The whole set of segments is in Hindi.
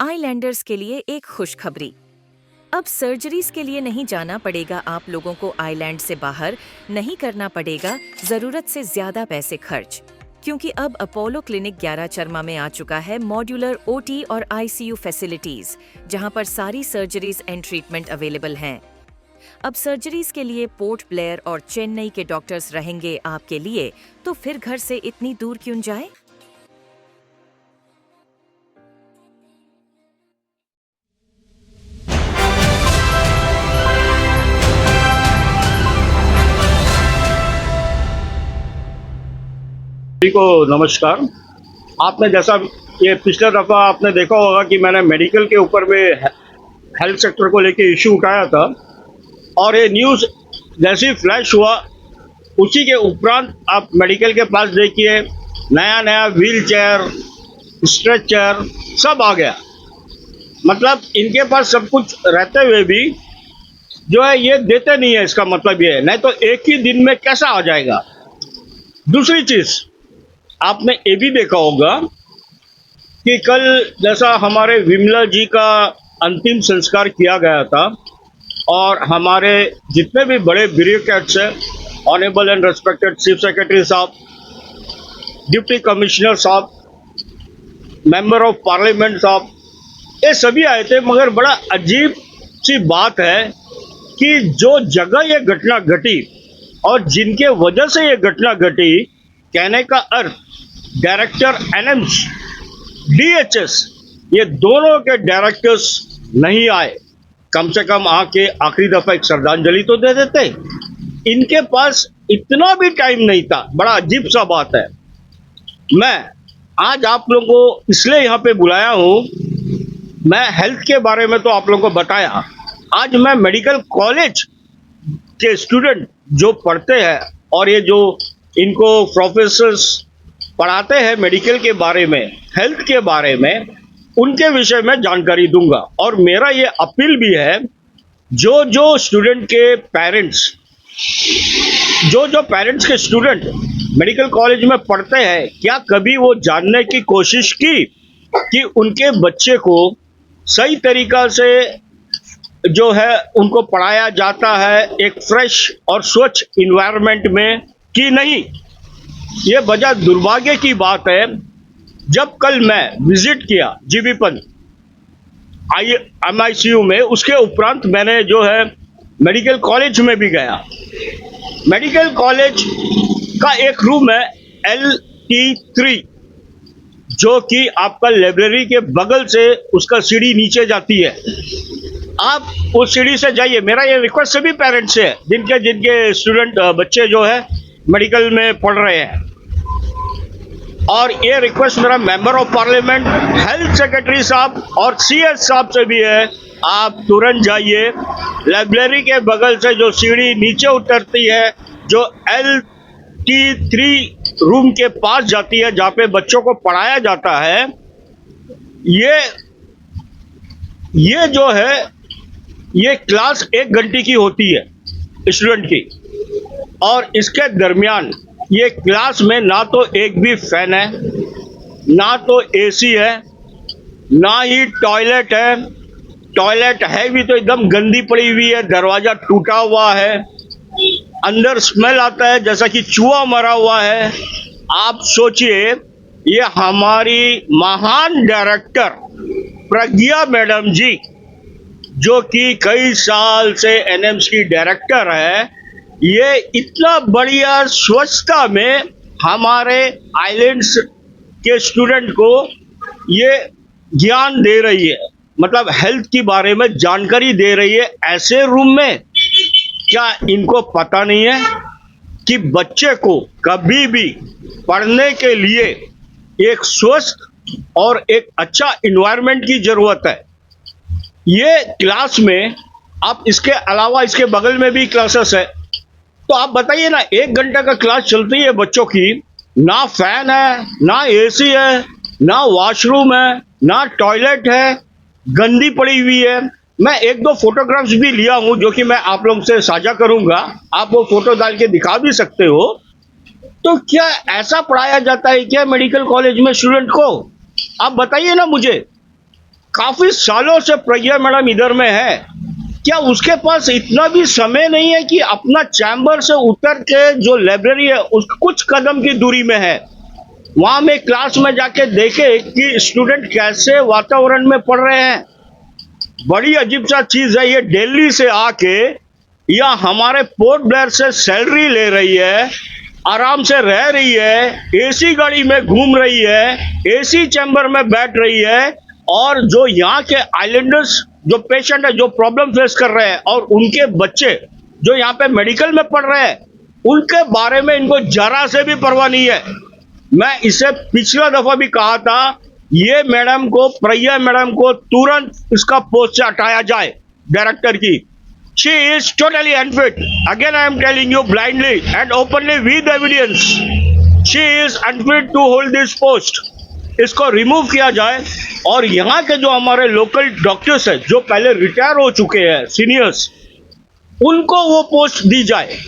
आइलैंडर्स के लिए एक खुशखबरी। अब सर्जरीज के लिए नहीं जाना पड़ेगा आप लोगों को, आइलैंड से बाहर नहीं करना पड़ेगा ज़रूरत से ज़्यादा पैसे खर्च, क्योंकि अब अपोलो क्लिनिक 11 चरमा में आ चुका है मॉड्यूलर ओटी और आईसीयू फैसिलिटीज, जहां पर सारी सर्जरीज एंड ट्रीटमेंट अवेलेबल हैं। अब सर्जरीज के लिए पोर्ट ब्लेयर और चेन्नई के डॉक्टर्स रहेंगे आपके लिए, तो फिर घर से इतनी दूर क्यों जाए। सभी को नमस्कार। आपने जैसा ये पिछले दफ़ा आपने देखा होगा कि मैंने मेडिकल के ऊपर में हेल्थ सेक्टर को लेके इशू उठाया था, और ये न्यूज़ जैसे ही फ्लैश हुआ उसी के उपरांत आप मेडिकल के पास देखिए नया नया व्हील चेयर, स्ट्रेचर सब आ गया। मतलब इनके पास सब कुछ रहते हुए भी जो है ये देते नहीं है। इसका मतलब ये है, नहीं तो एक ही दिन में कैसा आ जाएगा। दूसरी चीज़ आपने ये भी देखा होगा कि कल जैसा हमारे विमला जी का अंतिम संस्कार किया गया था, और हमारे जितने भी बड़े ब्यूरोक्रेट्स हैं, honourable and respected chief secretary साहब, डिप्टी कमिश्नर साहब, मेंबर ऑफ पार्लियामेंट साहब, ये सभी आए थे। मगर बड़ा अजीब सी बात है कि जो जगह ये घटना घटी और जिनके वजह से ये घटना घटी, कहने का अर्थ डायरेक्टर एनएम्स, डीएचएस, ये दोनों के डायरेक्टर्स नहीं आए। कम से कम आके आखिरी दफा एक श्रद्धांजलि तो दे देते। इनके पास इतना भी टाइम नहीं था। बड़ा अजीब सा बात है। मैं आज आप लोगों को इसलिए यहाँ पे बुलाया हूँ, मैं हेल्थ के बारे में तो आप लोगों को बताया। आज मैं मेडिकल कॉलेज के स्टूडेंट जो पढ़ते हैं और ये जो इनको प्रोफेसर्स पढ़ाते हैं मेडिकल के बारे में, हेल्थ के बारे में, उनके विषय में जानकारी दूंगा। और मेरा ये अपील भी है, जो स्टूडेंट के पेरेंट्स, जो पेरेंट्स के स्टूडेंट मेडिकल कॉलेज में पढ़ते हैं, क्या कभी वो जानने की कोशिश की कि उनके बच्चे को सही तरीका से जो है उनको पढ़ाया जाता है एक फ्रेश और स्वच्छ इन्वायरमेंट में कि नहीं। ये बड़ा दुर्भाग्य की बात है। जब कल मैं विजिट किया जीबी पंत MICU में, उसके उपरांत मैंने जो है मेडिकल कॉलेज में भी गया। मेडिकल कॉलेज का एक रूम है LT3, जो कि आपका लाइब्रेरी के बगल से उसका सीढ़ी नीचे जाती है। आप उस सीढ़ी से जाइए। मेरा ये रिक्वेस्ट सभी पेरेंट्स से है जिनके स्टूडेंट बच्चे जो है मेडिकल में पढ़ रहे हैं, और ये रिक्वेस्ट मेरा member of parliament, health secretary साहब और CS साहब से भी है। आप तुरंत जाइए, लाइब्रेरी के बगल से जो सीढ़ी नीचे उतरती है, जो LT3 रूम के पास जाती है, जहाँ पे बच्चों को पढ़ाया जाता है, ये जो है ये क्लास 1 घंटे की होती है स्टूडेंट की, और इसके दरमियान ये क्लास में ना तो एक भी फैन है, ना तो AC है, ना ही टॉयलेट है। टॉयलेट है भी तो एकदम गंदी पड़ी हुई है, दरवाजा टूटा हुआ है, अंदर स्मेल आता है जैसा कि चूहा मरा हुआ है। आप सोचिए, ये हमारी महान डायरेक्टर प्रज्ञा मैडम जी, जो कि कई साल से NMS की डायरेक्टर है, ये इतना बढ़िया स्वच्छता में हमारे आइलैंड्स के स्टूडेंट को ये ज्ञान दे रही है, मतलब हेल्थ के बारे में जानकारी दे रही है। ऐसे रूम में क्या इनको पता नहीं है कि बच्चे को कभी भी पढ़ने के लिए एक स्वस्थ और एक अच्छा इन्वायरमेंट की जरूरत है। ये क्लास में आप इसके अलावा इसके बगल में भी क्लासेस है, तो आप बताइए ना, 1 घंटे का क्लास चलती है बच्चों की, ना फैन है, ना AC है, ना वॉशरूम है, ना टॉयलेट है, गंदी पड़ी हुई है। मैं 1-2 फोटोग्राफ्स भी लिया हूं, जो कि मैं आप लोगों से साझा करूंगा, आप वो फोटो डाल के दिखा भी सकते हो। तो क्या ऐसा पढ़ाया जाता है क्या मेडिकल कॉलेज में स्टूडेंट को? आप बताइए ना मुझे। काफी सालों से प्रज्ञा मैडम इधर में है, क्या उसके पास इतना भी समय नहीं है कि अपना चैम्बर से उतर के जो लाइब्रेरी है उस कुछ कदम की दूरी में है, वहां में क्लास में जाके देखे कि स्टूडेंट कैसे वातावरण में पढ़ रहे हैं। बड़ी अजीब सा चीज है, ये दिल्ली से आके या हमारे पोर्ट ब्लेयर से सैलरी ले रही है, आराम से रह रही है, एसी गाड़ी में घूम रही है, एसी चैम्बर में बैठ रही है, और जो यहाँ के आइलैंडर्स जो पेशेंट है जो प्रॉब्लम फेस कर रहे हैं और उनके बच्चे जो यहाँ पे मेडिकल में पढ़ रहे हैं उनके बारे में इनको जरा से भी परवाह नहीं है। मैं इसे पिछला दफा भी कहा था, ये मैडम को, प्रज्ञा मैडम को तुरंत इसका पोस्ट से हटाया जाए डायरेक्टर की। She is totally unfit. Again, I am telling you blindly and openly with evidence. She is unfit to hold this post. इसको रिमूव किया जाए और यहाँ के जो हमारे लोकल डॉक्टर्स हैं जो पहले रिटायर हो चुके हैं सीनियर्स, उनको वो पोस्ट दी जाए।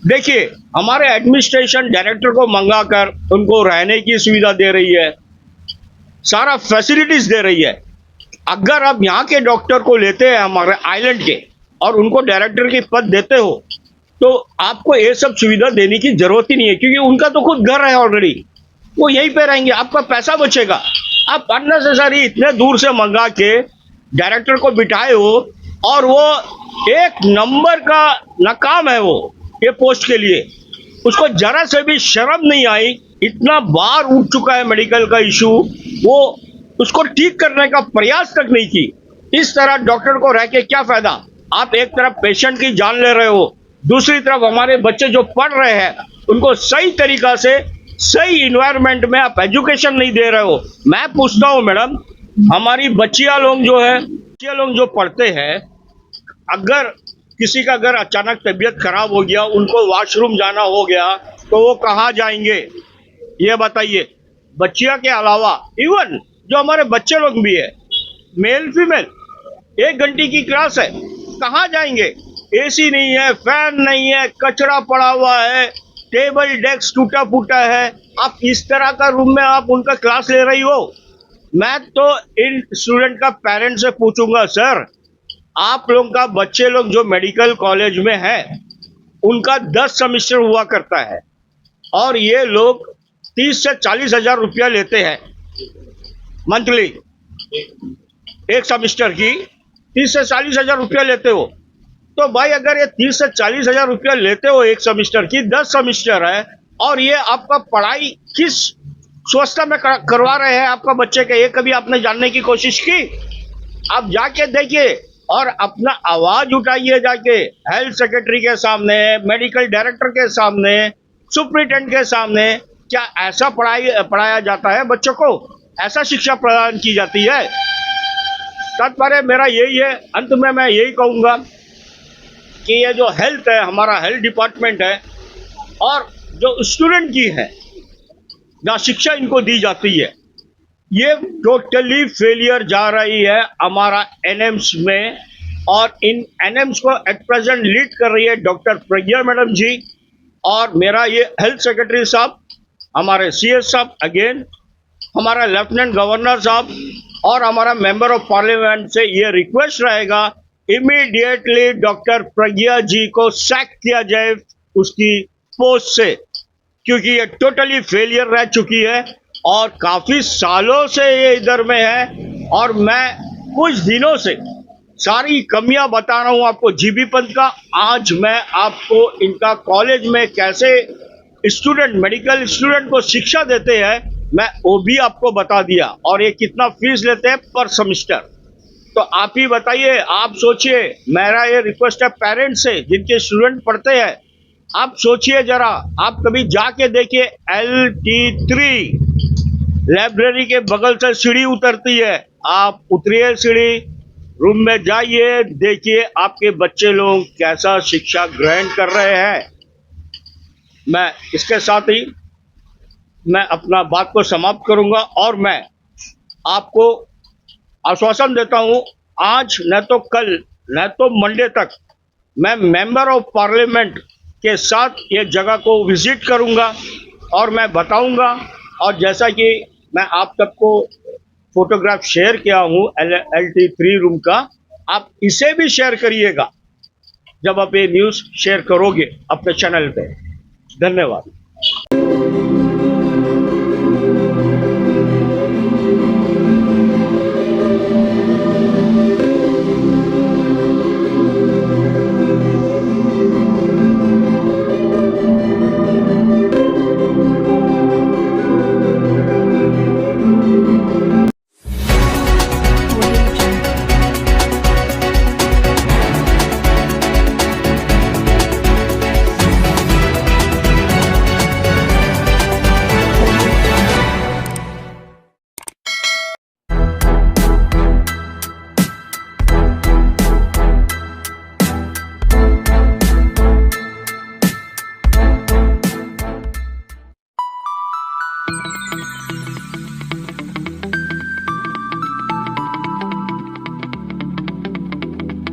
देखिए, हमारे एडमिनिस्ट्रेशन डायरेक्टर को मंगाकर उनको रहने की सुविधा दे रही है, सारा फैसिलिटीज दे रही है। अगर आप यहाँ के डॉक्टर को लेते हैं हमारे आइलैंड के और उनको डायरेक्टर की पद देते हो तो आपको ये सब सुविधा देने की जरूरत ही नहीं है, क्योंकि उनका तो खुद घर है ऑलरेडी, वो यहीं पे रहेंगे, आपका पैसा बचेगा। आप अननेसेसरी इतने दूर से मंगा के डायरेक्टर को बिठाए हो और वो एक नंबर का नाकाम है वो ये पोस्ट के लिए। उसको जरा से भी शर्म नहीं आई, इतना बार उठ चुका है मेडिकल का इशू, वो उसको ठीक करने का प्रयास तक नहीं की। इस तरह डॉक्टर को रह के क्या फायदा? आप एक तरफ पेशेंट की जान ले रहे हो, दूसरी तरफ हमारे बच्चे जो पढ़ रहे हैं उनको सही तरीका से सही इन्वायरमेंट में आप एजुकेशन नहीं दे रहे हो। मैं पूछता हूँ मैडम, हमारी बच्चियां लोग जो है, बच्चियां लोग जो पढ़ते हैं, अगर किसी का अगर अचानक तबीयत खराब हो गया, उनको वॉशरूम जाना हो गया, तो वो कहाँ जाएंगे ये बताइए? बच्चियां के अलावा इवन जो हमारे बच्चे लोग भी है, मेल फीमेल, 1 घंटे की क्लास है, कहाँ जाएंगे? एसी नहीं है, फैन नहीं है, कचरा पड़ा हुआ है, टेबल डेस्क टूटा फूटा है, आप इस तरह का रूम में आप उनका क्लास ले रही हो? मैं तो इन स्टूडेंट का पेरेंट से पूछूंगा, सर आप लोग का बच्चे लोग जो मेडिकल कॉलेज में है उनका 10 सेमेस्टर हुआ करता है और ये लोग 30 से 40 हजार रुपया लेते हैं मंथली, एक सेमेस्टर की 30 से 40 हजार रुपया लेते हो। तो भाई अगर ये 30 से 40 हजार रुपया लेते हो एक सेमेस्टर की, 10 सेमेस्टर है, और ये आपका पढ़ाई किस संस्था में करवा रहे हैं आपका बच्चे के, ये कभी आपने जानने की कोशिश की? आप जाके देखिए और अपना आवाज उठाइए जाके हेल्थ सेक्रेटरी के सामने, मेडिकल डायरेक्टर के सामने, सुप्रिटेंडेंट के सामने। क्या ऐसा पढ़ाया जाता है बच्चों को? ऐसा शिक्षा प्रदान की जाती है? तात्पर्य मेरा यही है, अंत में मैं यही कहूँगा कि ये जो हेल्थ है, हमारा हेल्थ डिपार्टमेंट है, और जो स्टूडेंट की है, जहाँ शिक्षा इनको दी जाती है, ये टोटली फेलियर जा रही है हमारा एनएम्स में। और इन एनएम्स को एट प्रेजेंट लीड कर रही है डॉक्टर प्रज्ञा मैडम जी, और मेरा ये हेल्थ सेक्रेटरी साहब, हमारे सीएस साहब, अगेन हमारा लेफ्टिनेंट गवर्नर साहब और हमारा मेंबर ऑफ पार्लियामेंट से ये रिक्वेस्ट रहेगा, इमीडिएटली डॉक्टर प्रज्ञा जी को सैक किया जाए उसकी पोस्ट से, क्योंकि ये टोटली फेलियर रह चुकी है और काफी सालों से ये इधर में है। और मैं कुछ दिनों से सारी कमियां बता रहा हूं आपको जीबी पंत का। आज मैं आपको इनका कॉलेज में कैसे स्टूडेंट, मेडिकल स्टूडेंट को शिक्षा देते हैं, मैं वो भी आपको बता दिया, और ये कितना फीस लेते हैं पर सेमेस्टर। तो आप ही बताइए, आप सोचिए। मेरा ये रिक्वेस्ट है पेरेंट्स से जिनके स्टूडेंट पढ़ते हैं, आप सोचिए जरा, आप कभी जाके देखिए LT3 लाइब्रेरी के बगल से सीढ़ी उतरती है, आप उतरिए सीढ़ी, रूम में जाइए, देखिए आपके बच्चे लोग कैसा शिक्षा ग्रहण कर रहे हैं। मैं इसके साथ ही मैं अपना बात को समाप्त करूंगा और मैं आपको आश्वासन देता हूं, आज न तो कल न तो मंडे तक मैं मेंबर ऑफ पार्लियामेंट के साथ ये जगह को विजिट करूंगा और मैं बताऊंगा। और जैसा कि मैं आप सबको फोटोग्राफ शेयर किया हूँ LT3 रूम का, आप इसे भी शेयर करिएगा जब आप ये न्यूज़ शेयर करोगे अपने चैनल पे। धन्यवाद।